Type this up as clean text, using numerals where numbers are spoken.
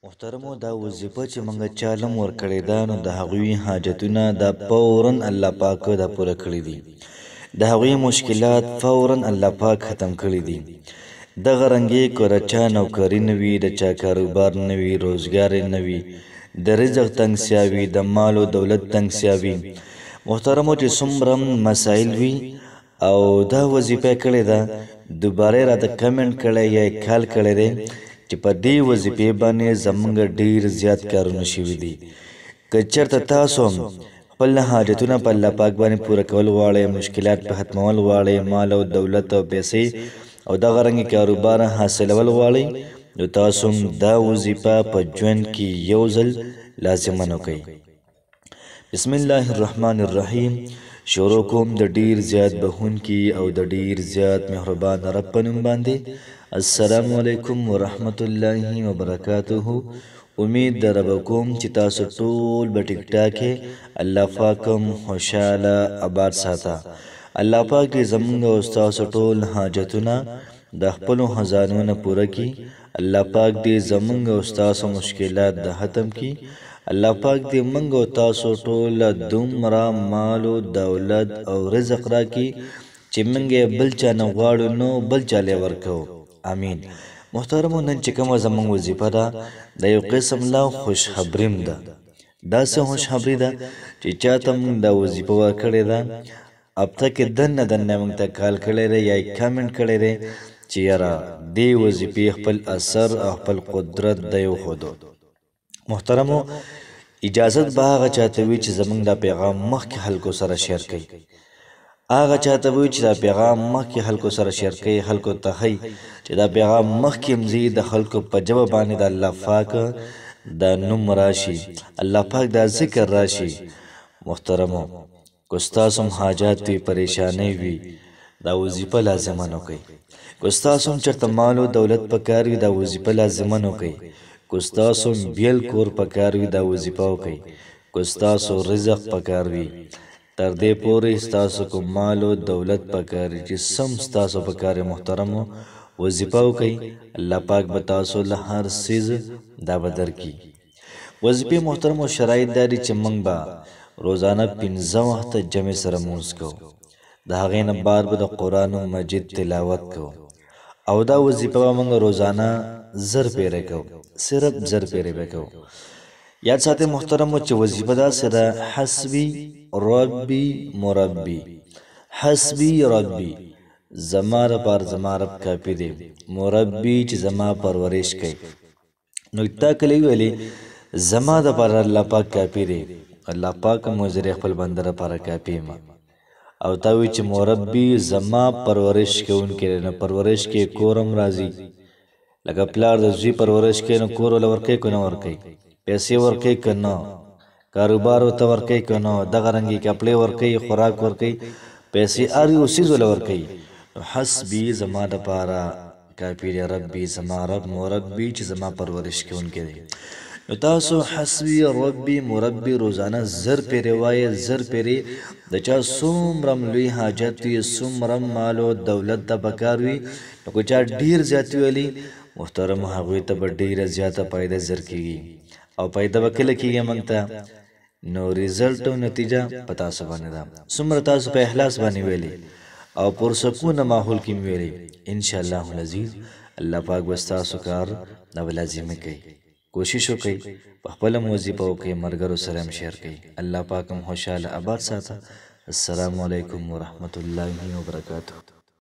محترمو دا وظیفه چې موږ چالم ورکړې ده نو د هغوی حاجتونه دا فورا الله پاک دا پوره کړي دي د هغوی مشکلات فورا الله پاک ختم کړي دي دغه رنګې که د چا نوکري نه وي د چا کاروبار نه وي روزګار نه وي د رزق تنګسیا وي د مال او دولت تنګسیا وي محترمو چې څومره مسایل وي او دا وظیفه کړې ده دوباره راته کمنټ کړی یا کال کړی دی چې په دې وظیفې باندې زموږ ډېر زیات کارونه شوي دي که چېرته تاسو خپل حاجتونه په الله پاک باندې پوره کول غواړئ مشکلات په ختمول غواړئ مال او دولت او پیسې او دغه رنګې کاروبار حاصلول غواړئ نو تاسو دا وظیفه په ژوند کې یو ځل لازمن وکړئ بسم الله الرحمن الرحیم شروع کوم د ډیر زیات بخونکي او د ډیر زیات مهربان رب په نوم باندې السلام علیکم ورحمت الله وبرکاته امید در کوم چې تاسو ټول به ټیک ټاک الله پاکم خوشاله آباد ساته الله پاک دې زموږ او تاسو ټول حاجتونه د خپل خزانو پوره کړي الله پاک دې زموږ او تاسو مشکلات د ختم کړي الله پاک دې موږ او تاسو ټول دومره مال او دولت او رزق راکړي چې موږ بل چا نه غواړو نو بل چا له ورکو امین محترمو نن چې کومه زموږ وظیفه ده د یو قسم لا خوشخبریم ده داسې خوشخبري ده چې چاته موږ دا وظیفه ورکړې ده هفته کې دننه موږ ته کال کړی دی یا کامنټ کړی دی چې یاره دې وظیفې خپل اثر او خپل قدرت دی وښودو محترمو اجازت به هغه چاته وي چې زموږ دا پیغام مخکې خلکو سره شیر کړي هغه چاته وي چې دا پیغام مخکې خلکو سره شیر کړي خلکو ته ښایي چې دا پیغام مخکې مځي د خلکو په ژبه باندې د الله پاک دا نوم راشي الله پاک دا ذکر راشي محترمو که ستاسو حاجات وي پریشانۍ وي دا وظیفه لازمن وکړئ که ستاسو چېرته مال او دولت په کار وي دا وظیفه لازمن وکړئ که ستاسو بیل کور په کار وي دا وظیفه وکړئ که ستاسو رزق په کار وي تر دې پورې ستاسو کو مال او دولت په کار چې سم ستاسو په کار محترمو وظیفه وکړئ الله پاک به تاسو له هر څیز دا به درکړي وظیفې محترمو شرایط دا دي چې موږ به روزانه 15 وخته جمع سره لمونځ کوو د هغې نه بعد به د قرآن مجید تلاوت کوو او دا وظیفه به موږ روزانه 1000 پیرې کوو صرف 1000 پیرې به کوو یاد ساتئ محترمو چې وظیفه داسې ده حسبي ربي مربي حسبي ربي زما لپاره زما رب کافي دی مربي چې زما پرورش کوي نو تا کله ویلي زما دپاره الله پاک کافي دی الله پاک مو زری خپل بنده لپاره کافي ما او تا وی چې مربي زما پرورش کوونکی نه پرورش کې کورم راځي لکه پلار د زوی پرورش کې نو کور ول ورکې کو نه ورکې پیسې ورکې کنه کاروبار او ته ورکې کنه دغه رنګي کپڑے ورکې خوراک ورکې پیسې اری اوسې زول ورکې حسبي زما د پاره کافی دی ربي زما رب مربي چې زما پرورش کوونکی دی نو تاسو حسبي ربي مربي روزانه 1000 پیرې وایي 1000 پیرې د چا څومره لوی حاجت وي څومره مال او دولت د پکار وي نو که چا ډیر زیات ویلي محترم هغوی ته به ډیره زیاته پیدا زر کیږي او پیدا به کله کیږي موږ ته نو ریزلټ او نتیجه په تاسو باندې ده څومره تاسو په اخلاص باندې ویلي او پرسکونه ماحول کې ویلي ان شاء الله العزیز الله پاک به ستاسو کار دا لازمي کوي کوشش وکړئ په خپل وظیفه وکړئ ملګرو سره هم شیر کړئ الله پاک هم خوشاله آباد ساته السلام علیکم ورحمت الله وبرکاته